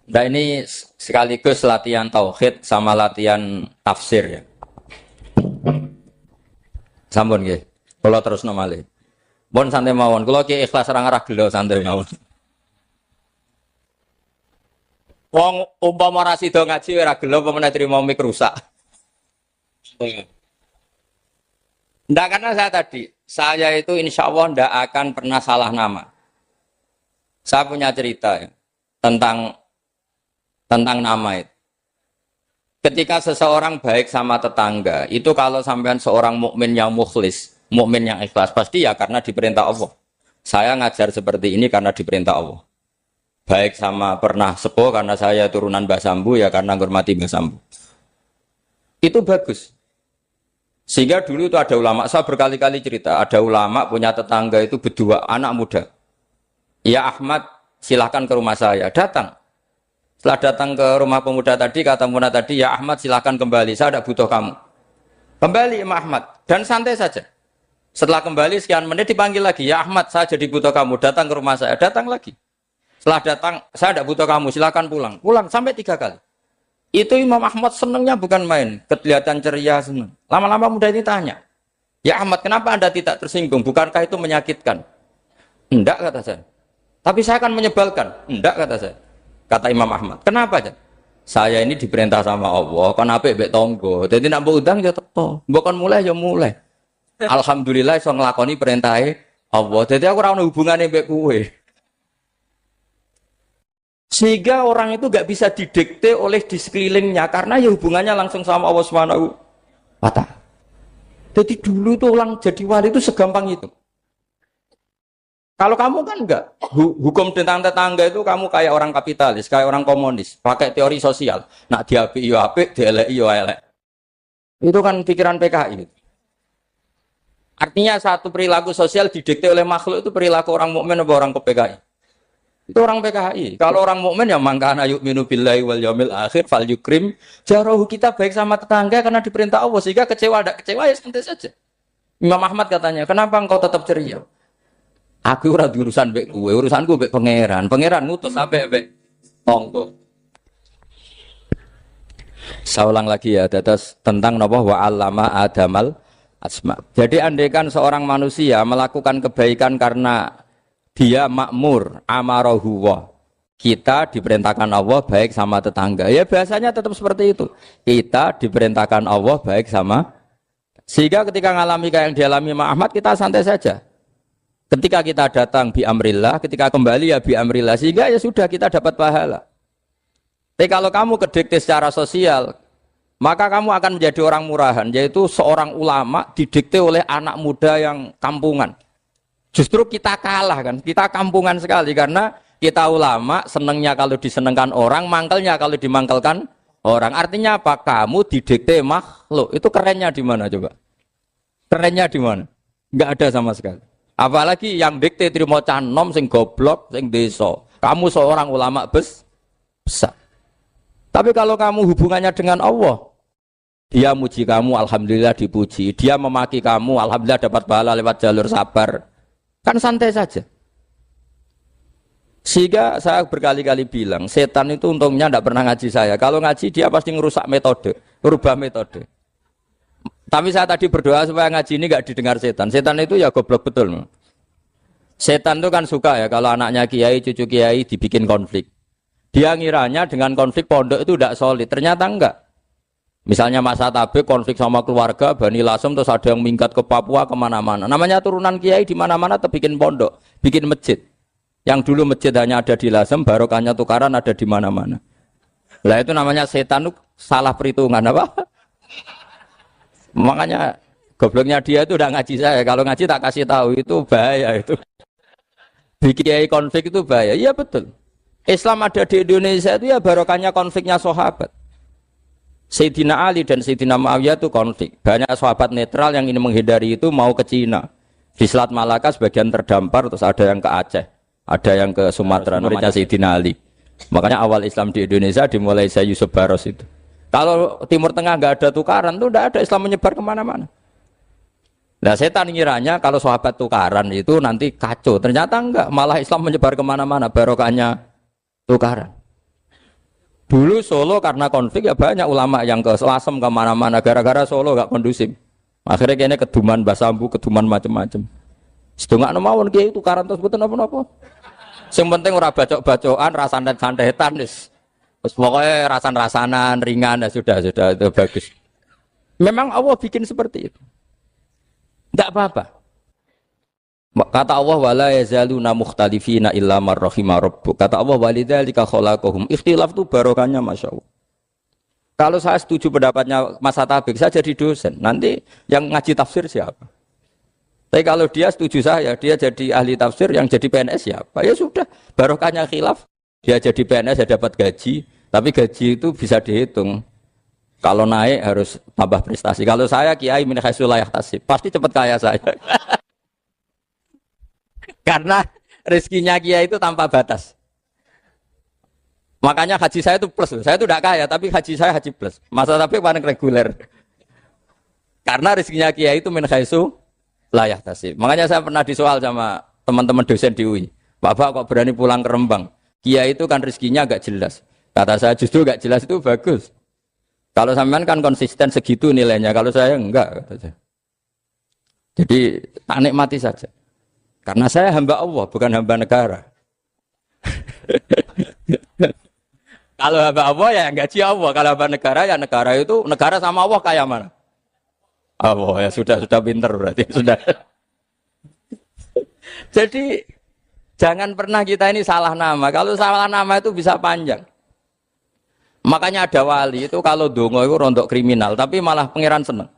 Nah ini sekaligus latihan tauhid sama latihan tafsir ya. Sampun nggih. Kula terusno malih. Pun santai mawon. Kula ki ikhlas ora ngarah gelo santai mawon. Wong umpama ora sida ngaji ora gelo apa meneh trimo mik rusak. Ndak, karena saya itu insya Allah ndak akan pernah salah nama. Saya punya cerita ya, tentang nama itu. Ketika seseorang baik sama tetangga, itu kalau sampean seorang mukmin yang mukhlis, mukmin yang ikhlas, pasti ya karena diperintah Allah. Saya ngajar seperti ini karena diperintah Allah. Baik sama pernah sepuh karena saya turunan Mbah Sambu, ya karena menghormati Mbah Sambu. Itu bagus. Sehingga dulu itu ada ulama, saya berkali-kali cerita, ada ulama punya tetangga itu berdua anak muda. Ya Ahmad, silahkan ke rumah saya, datang. Setelah datang ke rumah pemuda tadi, kata pemuda tadi, ya Ahmad silahkan kembali, saya tidak butuh kamu. Kembali Imam Ahmad, dan santai saja. Setelah kembali sekian menit dipanggil lagi, ya Ahmad saya jadi butuh kamu, datang ke rumah saya, datang lagi. Setelah datang, saya tidak butuh kamu, silahkan pulang. Pulang sampai 3 kali. Itu Imam Ahmad senangnya bukan main, kelihatan ceria senang. Lama-lama muda ini tanya, ya Ahmad kenapa Anda tidak tersinggung, bukankah itu menyakitkan? Enggak kata saya. Tapi saya akan menyebalkan. Enggak kata saya. Kata Imam Ahmad, kenapa aja? Saya ini diperintah sama Allah, kan apik mbek tangga. Dadi nek mbok udang ya teko, mbok kon mulai ya mulai. Alhamdulillah iso nglakoni perintahe Allah. Dadi aku ora ono hubungane mbek kowe. Sehingga orang itu gak bisa didikte oleh di sekelilingnya karena ya hubungannya langsung sama Allah Subhanahu wa Ta'ala. Jadi dulu tuh orang jadi wali itu segampang itu. Kalau kamu kan enggak, hukum tentang tetangga itu kamu kayak orang kapitalis, kayak orang komunis, pakai teori sosial. Nak diapik yo apik, dielek yo elek. Itu kan pikiran PKI. Artinya satu perilaku sosial didikte oleh makhluk itu perilaku orang mukmin atau orang PKI. Itu orang PKI. Kalau orang mukmin ya mangkana yu'minu billahi wal yaumil akhir fal yukrim jarahu, kita baik sama tetangga karena diperintah Allah, sehingga kecewa ada kecewa ya santai saja. Imam Ahmad katanya, kenapa engkau tetap ceria? Aku ora urusan mbek kowe, urusanku mbek pangeran. Pangeran ngutus sampe mbek tonggo. Saya ulang lagi ya, tetes tentang napa wa 'allama adamal asma. Jadi andaikan seorang manusia melakukan kebaikan karena dia makmur, amarahu wa. Kita diperintahkan Allah baik sama tetangga. Ya biasanya tetap seperti itu. Kita diperintahkan Allah baik sama. Sehingga ketika ngalami kayak yang dialami Ahmad, kita santai saja. Ketika kita datang bi amrillah, ketika kembali ya bi amrillah, sehingga ya sudah kita dapat pahala. Tapi kalau kamu kedikte secara sosial, maka kamu akan menjadi orang murahan, yaitu seorang ulama didikte oleh anak muda yang kampungan. Justru kita kalah kan, kita kampungan sekali karena kita ulama senengnya kalau disenengkan orang, mangkelnya kalau dimangkelkan orang. Artinya apa? Kamu didikte makhluk. Itu kerennya di mana coba? Kerennya di mana? Enggak ada sama sekali. Apalagi yang dikte trimo canom sing goblok, sing desa. Kamu seorang ulama besar. Tapi kalau kamu hubungannya dengan Allah, dia muji kamu, alhamdulillah dipuji. Dia memaki kamu, alhamdulillah dapat pahala lewat jalur sabar. Kan santai saja. Sehingga saya berkali-kali bilang, setan itu untungnya tidak pernah ngaji saya. Kalau ngaji dia pasti ngerusak metode, merubah metode. Tapi saya tadi berdoa supaya ngaji ini nggak didengar setan. Setan itu ya goblok betul. Setan itu kan suka ya kalau anaknya kiai, cucu kiai dibikin konflik. Dia ngiranya dengan konflik pondok itu tidak solid. Ternyata enggak. Misalnya Mas Atabe konflik sama keluarga, Bani Lasem, terus ada yang minggat ke Papua, kemana-mana. Namanya turunan kiai di mana-mana tetap bikin pondok, bikin masjid. Yang dulu masjid hanya ada di Lasem, barokahnya tukaran ada di mana-mana. Lah itu namanya setan, salah perhitungan apa? Makanya gobloknya dia itu udah ngaji saya. Kalau ngaji tak kasih tahu itu bahaya itu. Bikin kiai konflik itu bahaya. Iya betul. Islam ada di Indonesia itu ya barokahnya konfliknya sahabat. Sayyidina Ali dan Sayyidina Muawiyah itu konflik. Banyak sahabat netral yang ingin menghindari itu mau ke Cina. Di Selat Malaka sebagian terdampar, terus ada yang ke Aceh, ada yang ke Sumatera, namanya Sayyidina Ali. Makanya awal Islam di Indonesia dimulai Syekh Yusuf Baros itu. Kalau Timur Tengah nggak ada tukaran, itu tidak ada Islam menyebar kemana-mana. Nah setan ngiranya kalau sahabat tukaran itu nanti kacau. Ternyata enggak, malah Islam menyebar kemana-mana, barokahnya tukaran. Dulu Solo karena konflik ya banyak ulama yang ke Selasem kemana-mana gara-gara Solo gak kondusif. Akhirnya kayaknya keduman basambu, keduman macam-macam. Sedungak mawon kiai tukaran terus betul apa-apa. Yang penting ora bacok-bacokan, rasan-santetan wis. Wis pokoke rasan-rasanan ringan ya sudah itu bagus. Memang Allah bikin seperti itu. Enggak apa-apa. Kata Allah wala yazaluna mukhtalifina illa man rahima rabbuk. Kata Allah walidzalika khalaqahum. Ikhtilaf itu barokahnya masyaallah. Kalau saya setuju pendapatnya Mas Atabik, saya jadi dosen. Nanti yang ngaji tafsir siapa? Tapi kalau dia setuju saya, dia jadi ahli tafsir, yang jadi PNS siapa? Ya sudah, barokahnya khilaf. Dia jadi PNS, dia dapat gaji. Tapi gaji itu bisa dihitung. Kalau naik harus tambah prestasi. Kalau saya kiai min haitsu la yahtasib, pasti cepat kaya saya. Karena rezekinya kiai itu tanpa batas. Makanya haji saya itu plus. Saya itu tidak kaya, tapi haji saya haji plus. Masa tapi paling reguler. Karena rezekinya kiai itu min haitsu la yahtasib. Makanya saya pernah disoal sama teman-teman dosen di UI. Bapak kok berani pulang ke Rembang? Kiai itu kan rezekinya agak jelas. Kata saya justru agak jelas itu bagus. Kalau sampean kan konsisten segitu nilainya. Kalau saya enggak. Kata saya. Jadi tak nikmati saja. Karena saya hamba Allah, bukan hamba negara. Kalau hamba Allah ya gaji Allah. Kalau hamba negara ya negara itu, negara sama Allah kayak mana? Allah ya sudah pinter berarti. Sudah. Jadi jangan pernah kita ini salah nama. Kalau salah nama itu bisa panjang. Makanya ada wali itu kalau dongo itu rontok kriminal. Tapi malah pangeran seneng.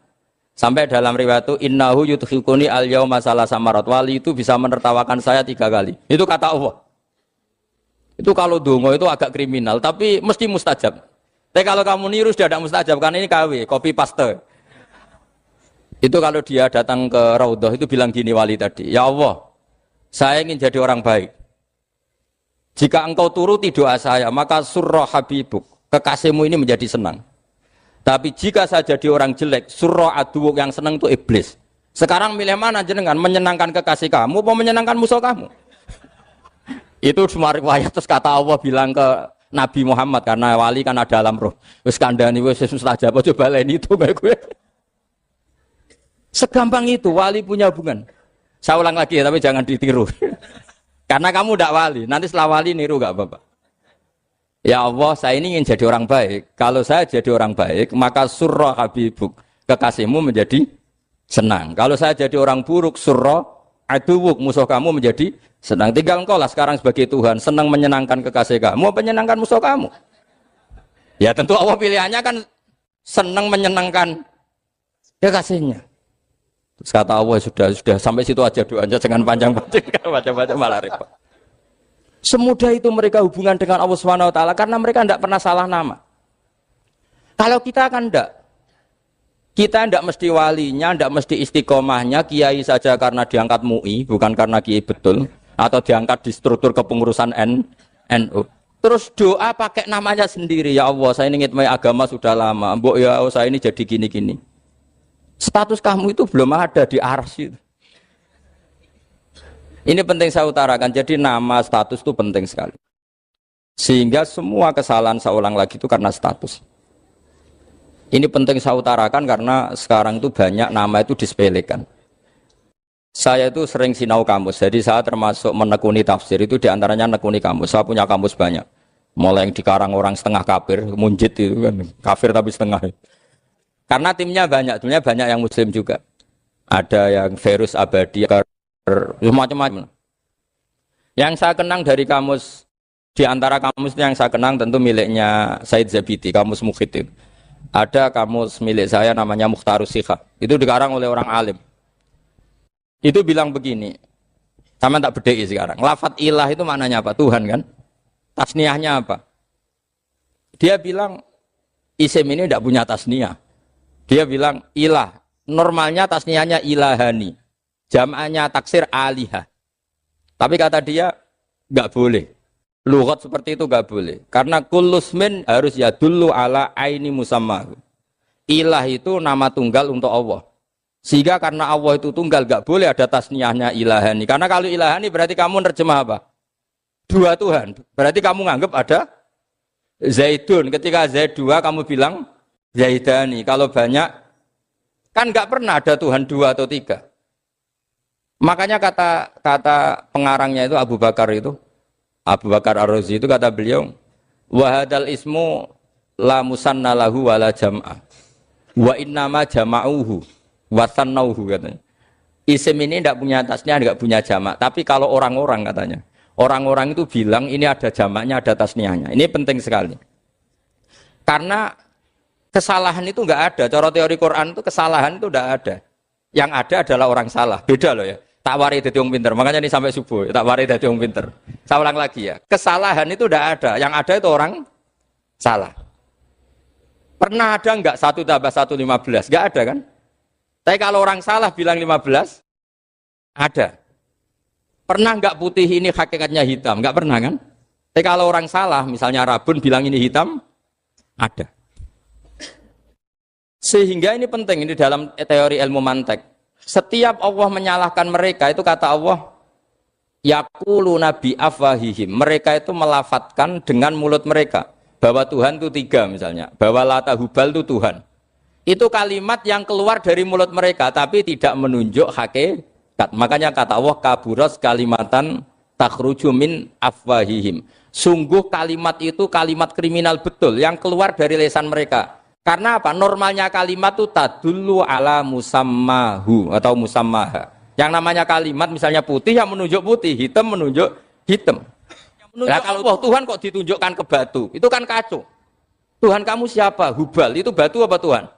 Sampai dalam riwayat itu innahu yudkhiluni al-yauma salasa marat. Wali itu bisa menertawakan saya 3 kali. Itu kata Allah. Itu kalau dongo itu agak kriminal, tapi mesti mustajab. Tapi kalau kamu niru sudah tidak mustajab, karena ini KW, copy paste. Itu kalau dia datang ke Raudhah itu bilang gini wali tadi, ya Allah, saya ingin jadi orang baik. Jika engkau turuti doa saya, maka surra habibuk, kekasihmu ini menjadi senang. Tapi jika saya jadi orang jelek, surah aduwuk yang senang itu iblis. Sekarang milih mana jenengan? Menyenangkan kekasih kamu apa menyenangkan musuh kamu? Itu semua riwayat. Terus kata Allah bilang ke Nabi Muhammad, karena wali kan ada alam roh. Wis kandhani wis mustajab coba lain itu kayak gue. Segampang itu wali punya hubungan. Saya ulang lagi ya, tapi jangan ditiru. Karena kamu tidak wali. Nanti setelah wali niru gak apa-apa. Ya Allah, saya ini ingin jadi orang baik. Kalau saya jadi orang baik, maka surra habibuk, kekasihmu menjadi senang. Kalau saya jadi orang buruk, surra aduwuk, musuh kamu menjadi senang. Tinggal engkau lah sekarang sebagai Tuhan, senang menyenangkan kekasih kamu, menyenangkan musuh kamu. Ya tentu Allah pilihannya kan senang menyenangkan kekasihnya. Terus kata Allah, sudah sampai situ aja doanya, jangan panjang-panjang, baca-baca malah repot. Semudah itu mereka hubungan dengan Allah SWT karena mereka tidak pernah salah nama. Kalau kita kan tidak. Kita tidak mesti walinya, tidak mesti istiqomahnya, kiai saja karena diangkat MUI, bukan karena kiai betul, atau diangkat di struktur kepengurusan NU. Terus doa pakai namanya sendiri, ya Allah, saya ini ngitmai agama sudah lama, mbok ya Allah, saya ini jadi gini-gini. Status kamu itu belum ada di arsy. Ini penting saya utarakan, jadi nama status itu penting sekali. Sehingga semua kesalahan saya ulang lagi itu karena status. Ini penting saya utarakan karena sekarang itu banyak nama itu disepelekan. Saya itu sering sinau kamus, jadi saya termasuk menekuni tafsir itu diantaranya menekuni kamus. Saya punya kamus banyak, mulai yang dikarang orang setengah kafir, munjid itu kan, kafir tapi setengah. Karena timnya banyak yang muslim juga. Ada yang virus abadi, macam-macam. Yang saya kenang dari kamus, diantara kamus yang saya kenang tentu miliknya Said Zabidi, kamus Mukhid itu. Ada kamus milik saya namanya Mukhtarus Sikhah. Itu dikarang oleh orang alim. Itu bilang begini. Sama tak bedai sekarang. Lafat ilah itu maknanya apa? Tuhan kan? Tasniahnya apa? Dia bilang isim ini tidak punya tasniah. Dia bilang ilah. Normalnya tasniahnya ilahani. Jam'anya taksir alihah. Tapi kata dia nggak boleh. Lughat seperti itu gak boleh. Karena kullusmin harus yadullu ala aini musamma. Ilah itu nama tunggal untuk Allah. Sehingga karena Allah itu tunggal gak boleh ada tasniahnya ilahani. Karena kalau ilahani berarti kamu nerjemah apa? Dua Tuhan. Berarti kamu nganggap ada Zaidun. Ketika Zaid dua kamu bilang Zaidani. Kalau banyak kan gak pernah ada Tuhan dua atau tiga. Makanya kata pengarangnya itu Abu Bakar Ar-Razi itu kata beliau, wahadal ismu la musanna lahu wala jam'a wa innama jama'uhu wa sannauhu katanya. Isim ini tidak punya tasniah, tidak punya jamak. Tapi kalau orang-orang katanya, orang-orang itu bilang ini ada jamaknya, ada tasniahnya. Ini penting sekali. Karena kesalahan itu enggak ada. Cara teori Quran itu kesalahan itu enggak ada. Yang ada adalah orang salah. Beda loh ya. Tak wari dadi wong pinter. Makanya ini sampai subuh, tak wari dadi wong pinter. Saya ulang lagi ya. Kesalahan itu tidak ada. Yang ada itu orang salah. Pernah ada enggak 1 tambah 1 15? Enggak ada kan? Tapi kalau orang salah bilang 15, ada. Pernah enggak putih ini hakikatnya hitam? Enggak pernah kan? Tapi kalau orang salah, misalnya Rabun bilang ini hitam, ada. Sehingga ini penting, ini dalam teori ilmu mantek. Setiap Allah menyalahkan mereka, itu kata Allah, yaquluna bi afwahihim. Mereka itu melafatkan dengan mulut mereka bahwa Tuhan itu tiga misalnya, bahwa Lata Hubal itu Tuhan. Itu kalimat yang keluar dari mulut mereka tapi tidak menunjuk hakikat. Makanya kata Allah, kaburas kalimatan takhruju min afwahihim. Sungguh kalimat itu kalimat kriminal betul yang keluar dari lisan mereka. Karena apa? Normalnya kalimat itu tadullu ala musammahu atau musammaha. Yang namanya kalimat misalnya putih yang menunjuk putih, hitam menunjuk hitam. Nah, kalau Tuhan kok ditunjukkan ke batu, itu kan kacau. Tuhan kamu siapa? Hubal, itu batu apa Tuhan?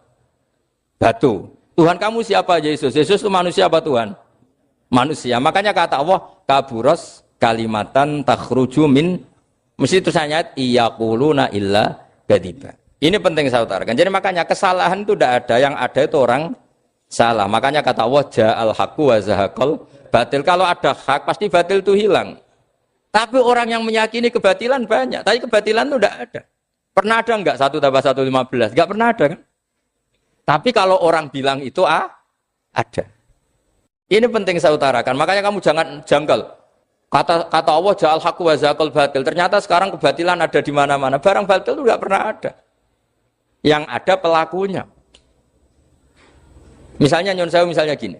Batu. Tuhan kamu siapa? Yesus. Yesus itu manusia apa Tuhan? Manusia. Makanya kata Allah, kaburos kalimatan takhruju min, mesti itu ayat iyaquluna illa kadiba. Ini penting saya utarakan. Jadi makanya kesalahan itu tidak ada, yang ada itu orang salah. Makanya kata Allah, ja'al haqqu wa zahaqal batil. Kalau ada hak, pasti batil itu hilang. Tapi orang yang meyakini kebatilan banyak. Tapi kebatilan itu tidak ada. Pernah ada enggak 1 tambah 1 15? Enggak pernah ada kan? Tapi kalau orang bilang itu ada. Ini penting saya utarakan. Makanya kamu jangan janggal. Kata Allah ja'al haqqu wa zaqal batil. Ternyata sekarang kebatilan ada di mana-mana. Barang batil itu enggak pernah ada. Yang ada pelakunya. Misalnya nyon saya misalnya gini.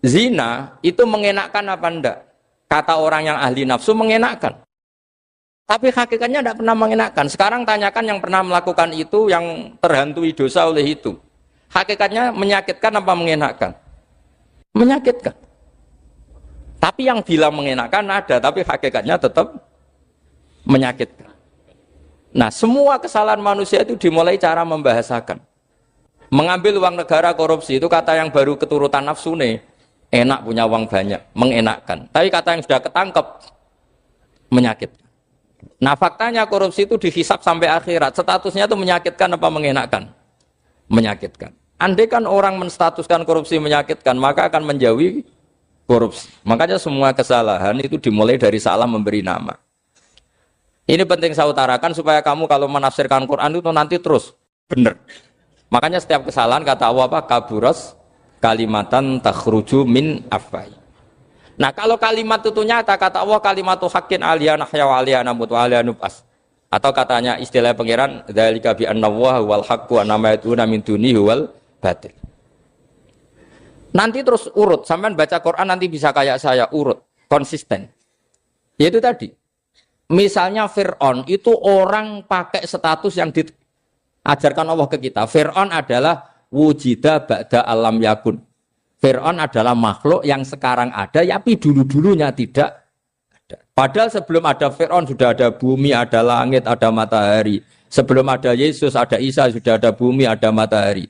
Zina itu mengenakkan apa enggak? Kata orang yang ahli nafsu mengenakkan. Tapi hakikatnya tidak pernah mengenakkan. Sekarang tanyakan yang pernah melakukan itu, yang terhantui dosa oleh itu. Hakikatnya menyakitkan apa mengenakkan? Menyakitkan. Tapi yang bilang mengenakkan ada, tapi hakikatnya tetap menyakitkan. Nah, semua kesalahan manusia itu dimulai cara membahasakan. Mengambil uang negara korupsi itu kata yang baru keturutan nafsu nih. Enak punya uang banyak, mengenakkan. Tapi kata yang sudah ketangkep, menyakitkan. Nah faktanya korupsi itu dihisap sampai akhirat. Statusnya itu menyakitkan apa mengenakkan? Menyakitkan. Andai kan orang menstatuskan korupsi menyakitkan, maka akan menjauhi korupsi. Makanya semua kesalahan itu dimulai dari salah memberi nama. Ini penting saya utarakan supaya kamu kalau menafsirkan Quran itu nanti terus benar. Makanya setiap kesalahan kata Allah apa? Kaburas kalimatan takhruju min afwai. Nah kalau kalimat itu nyata, kata Allah kalimatu haqqin aliyah nahya wa aliyah namut wa aliyah nub'as. Atau katanya istilah pangeran dzalika bi anna Allaha wal haqqu wa nama yatuna min dunihi wal batil. Nanti terus urut, sampean baca Quran nanti bisa kayak saya, urut, konsisten. Yaitu tadi. Misalnya Fir'aun itu orang pakai status yang diajarkan Allah ke kita. Fir'aun adalah wujida ba'da alam yakun. Fir'aun adalah makhluk yang sekarang ada, tapi dulu-dulunya tidak ada. Padahal sebelum ada Fir'aun sudah ada bumi, ada langit, ada matahari. Sebelum ada Yesus, ada Isa, sudah ada bumi, ada matahari.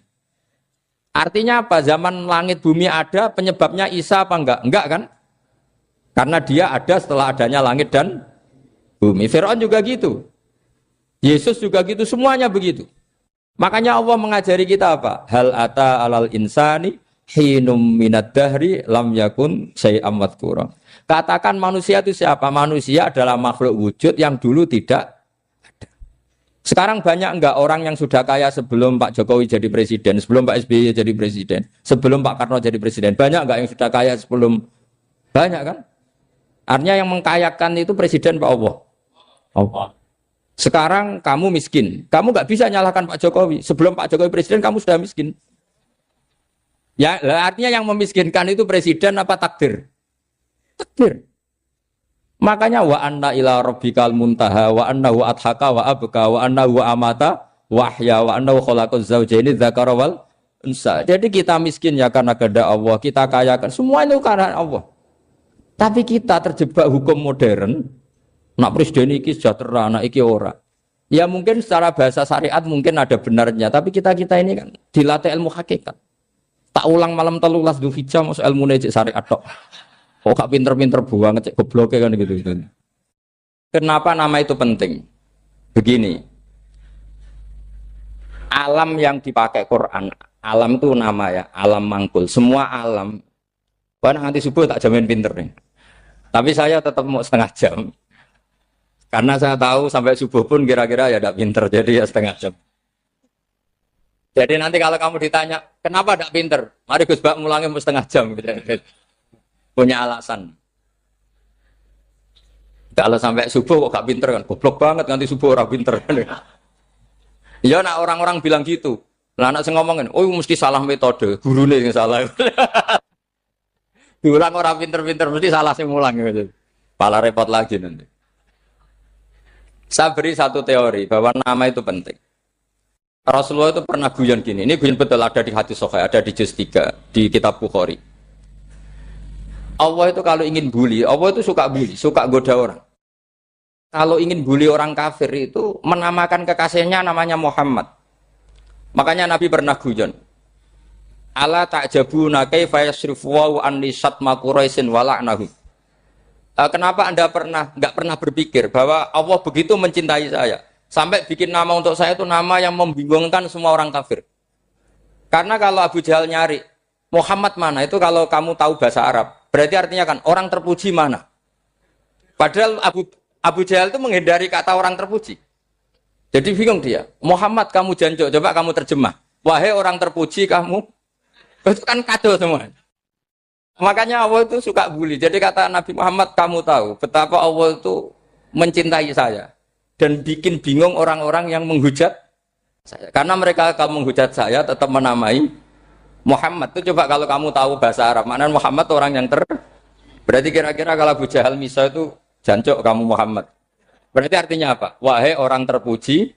Artinya apa? Zaman langit bumi ada, penyebabnya Isa apa enggak? Enggak kan? Karena dia ada setelah adanya langit dan bumi. Fir'aun juga gitu. Yesus juga gitu, semuanya begitu. Makanya Allah mengajari kita apa? Hal ata alal insani hinum minad dahri lam yakun syai'am madhkura. Katakan manusia itu siapa? Manusia adalah makhluk wujud yang dulu tidak ada. Sekarang banyak enggak orang yang sudah kaya sebelum Pak Jokowi jadi presiden, sebelum Pak SBY jadi presiden, sebelum Pak Karno jadi presiden? Banyak enggak yang sudah kaya sebelum? Banyak kan? Artinya yang mengkayakan itu presiden Pak Allah. Allah. Sekarang kamu miskin, kamu nggak bisa nyalahkan Pak Jokowi. Sebelum Pak Jokowi presiden, kamu sudah miskin. Ya, artinya yang memiskinkan itu presiden apa takdir? Takdir. Makanya wa anna ila rabbikal muntaha wa annahu adhaka wa abka wa annahu amata wa ahya wa annahu khalaqaz zawjaini dzakara wal unsa. Jadi kita miskin ya karena kehendak Allah, kita kaya kan semua itu karena Allah. Tapi kita terjebak hukum modern. Nak presiden iki sejahtera, nak iki ora. Ya mungkin secara bahasa syariat mungkin ada benarnya, tapi kita ini kan dilatih ilmu hakikat. Tak ulang malam 13 Dzulhijjah masuk ilmu cek syariat tok. Kok gak pinter-pinter banget cek gobloke kan gitu. Kenapa nama itu penting? Begini. Alam yang dipakai Quran, alam itu nama ya, alam mangkul. Semua alam. Wah nanti subuh tak jamin pinter nih. Tapi saya tetap mau setengah jam. Karena saya tahu sampai subuh pun kira-kira ya tidak pinter, jadi ya setengah jam. Jadi nanti kalau kamu ditanya, kenapa tidak pinter? Mari Gus Bak mulangnya mau setengah jam. Punya alasan. Kalau sampai subuh kok gak pinter kan? Goblok banget nanti subuh orang pinter. Ya nak orang-orang bilang gitu. Lah anak saya ngomongin, oh mesti salah metode, gurune yang salah. Diulang orang pinter-pinter mesti salah sing mulang gitu. Pala repot lagi nanti. Saya beri satu teori bahwa nama itu penting. Rasulullah itu pernah guyon gini. Ini guyon betul ada di hadis Sahih, ada di juz 3 di kitab Bukhari. Allah itu kalau ingin bully, Allah itu suka bully, suka goda orang. Kalau ingin bully orang kafir itu menamakan kekasihnya namanya Muhammad. Makanya Nabi pernah guyon. Ala ta'jabuna kaifa yasrifu wa anni satma quraisin wa la'nahu. Kenapa Anda nggak pernah berpikir bahwa Allah begitu mencintai saya sampai bikin nama untuk saya itu nama yang membingungkan semua orang kafir? Karena kalau Abu Jahal nyari Muhammad mana itu kalau kamu tahu bahasa Arab, berarti artinya kan orang terpuji mana? Padahal Abu Jahal itu menghindari kata orang terpuji. Jadi bingung dia. Muhammad kamu janjo, coba kamu terjemah. Wahai orang terpuji kamu, itu kan kado semua. Makanya Allah itu suka bully. Jadi kata Nabi Muhammad, kamu tahu betapa Allah itu mencintai saya dan bikin bingung orang-orang yang menghujat saya. Karena mereka kalau menghujat saya tetap menamai Muhammad. Itu coba kalau kamu tahu bahasa Arab, maknanya Muhammad orang yang berarti kira-kira kalau Abu Jahal Misa itu jancuk kamu Muhammad. Berarti artinya apa? Wahai orang terpuji,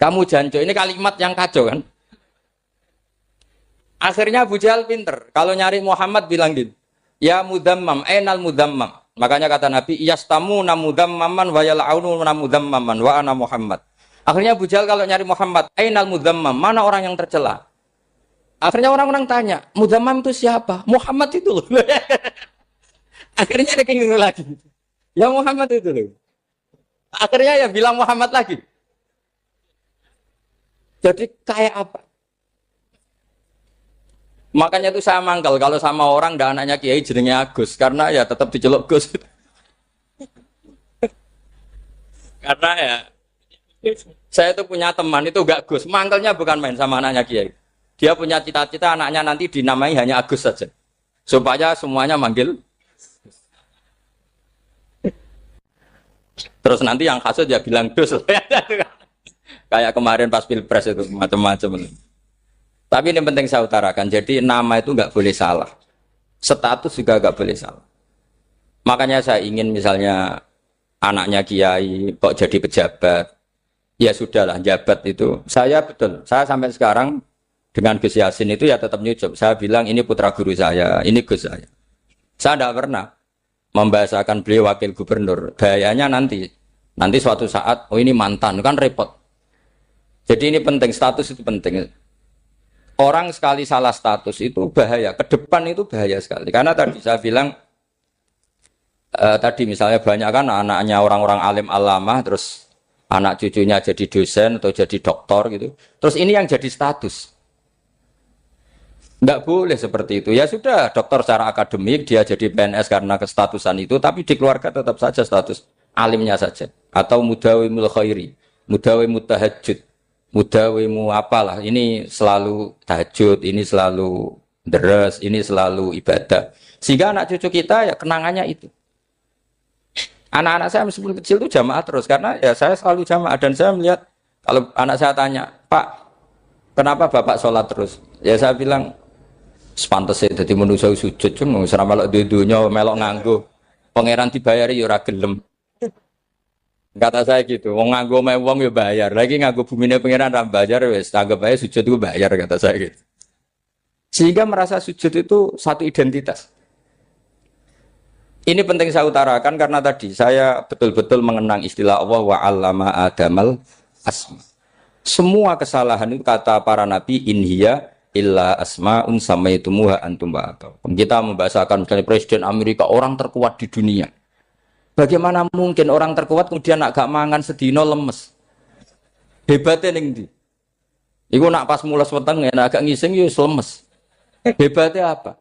kamu jancuk. Ini kalimat yang kacau kan? Akhirnya Abu Jahal pinter. Kalau nyari Muhammad bilang gitu. Ya mudammam, ainal mudammam. Makanya kata Nabi, yastamu namudammaman wa yal'aunu namudammaman wa ana Muhammad. Akhirnya Abu Jahal kalau nyari Muhammad, ainal mudammam, mana orang yang tercela? Akhirnya orang-orang tanya, mudammam itu siapa? Muhammad itu loh. Akhirnya dia keinget lagi. Ya Muhammad itu loh. Akhirnya ya bilang Muhammad lagi. Jadi kayak apa? Makanya itu saya mangkal kalau sama orang dan anaknya Kiai jenenge Agus karena ya tetap diceluk Gus. Karena ya saya itu punya teman itu enggak Gus, mangkalnya bukan main sama anaknya Kiai. Dia punya cita-cita anaknya nanti dinamai hanya Agus saja. Supaya semuanya manggil. Terus nanti yang hasut ya bilang Gus. Kayak kemarin pas Pilpres itu macam-macam. Tapi ini penting saya utarakan, jadi nama itu nggak boleh salah, status juga nggak boleh salah. Makanya saya ingin misalnya anaknya Kiai kok jadi pejabat, ya sudahlah jabat itu. Saya betul, saya sampai sekarang dengan Gus Yasin itu ya tetap nyucup. Saya bilang ini putra guru saya, ini Gus saya. Saya tidak pernah membahasakan beliau wakil gubernur. Bahayanya nanti suatu saat, oh ini mantan, kan repot. Jadi ini penting, status itu penting. Orang sekali salah status itu bahaya, ke depan itu bahaya sekali. Karena tadi saya bilang, tadi misalnya banyak kan anaknya orang-orang alim alamah, terus anak cucunya jadi dosen atau jadi doktor gitu. Terus ini yang jadi status. Nggak boleh seperti itu. Ya sudah, dokter secara akademik, dia jadi PNS karena kestatusan itu, tapi di keluarga tetap saja status alimnya saja. Atau mudawimul khairi, mudawimut tahajud. Mudawimu apalah, ini selalu tahajud, ini selalu deres, ini selalu ibadah. Sehingga anak cucu kita ya kenangannya itu. Anak-anak saya meskipun kecil itu jamaah terus, karena ya saya selalu jamaah. Dan saya melihat, kalau anak saya tanya, Pak, kenapa Bapak sholat terus? Ya saya bilang, sepantasnya jadi manusia sujud, cuma selama melok dudunya, melok nganggo. Pangeran dibayari ya ora gelem. Kata saya gitu, wong nganggo wong ya bayar. Lagi nganggo bumine pangeran ra bayar wis, anggap aja sujud itu bayar kata saya gitu. Sehingga merasa sujud itu satu identitas. Ini penting saya utarakan karena tadi saya betul-betul mengenang istilah Allah wa 'allama Adamal asma. Semua kesalahan itu kata para nabi inhiya illa asma'un samaitumuha antum ba'atau. Kita membahasakan misalnya Presiden Amerika orang terkuat di dunia. Bagaimana mungkin orang terkuat kemudian agak mangan sedino lemes? Hebatnya ning ndi? Iku nak pas mules weteng agak ngising ya lemes. Hebatnya apa?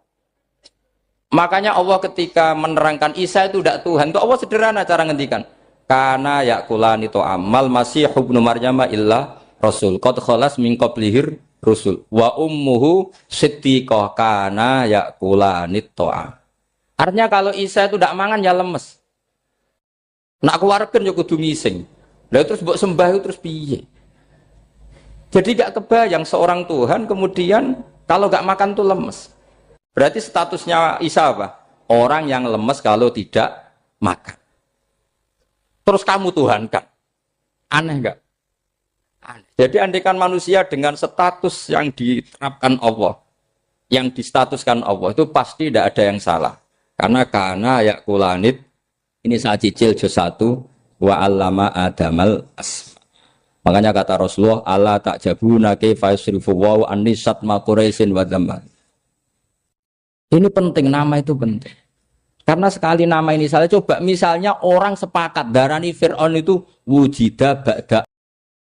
Makanya Allah ketika menerangkan Isa itu tidak Tuhan, itu Allah sederhana cara ngendikan. Karena yakulani to amal masih ibnu Maryam illa rasul. Qad khalas min qablihir rusul. Wa ummuhu siddiqah kana yakulani to'a. Artinya kalau Isa itu tidak mangan ya lemes. Nak keluarkan ya kudu ngising. Lah terus mbok sembah itu terus piye? Jadi gak kebayang seorang Tuhan kemudian kalau gak makan tuh lemes. Berarti statusnya Isa apa? Orang yang lemes kalau tidak makan. Terus kamu Tuhan kan? Aneh gak? Aneh. Jadi andaikan manusia dengan status yang diterapkan Allah, yang distatuskan Allah itu pasti tidak ada yang salah. Karena yakulanit. Ini saya cicil juz 1 wa 'allama Adamal asma. Makanya kata Rasulullah, Allah ta'jabuna kaifa yusrifu wa annisat ma quraisin wa dhamma. Ini penting, nama itu penting. Karena sekali nama ini salah, coba misalnya orang sepakat darani Fir'aun itu wujida ba'da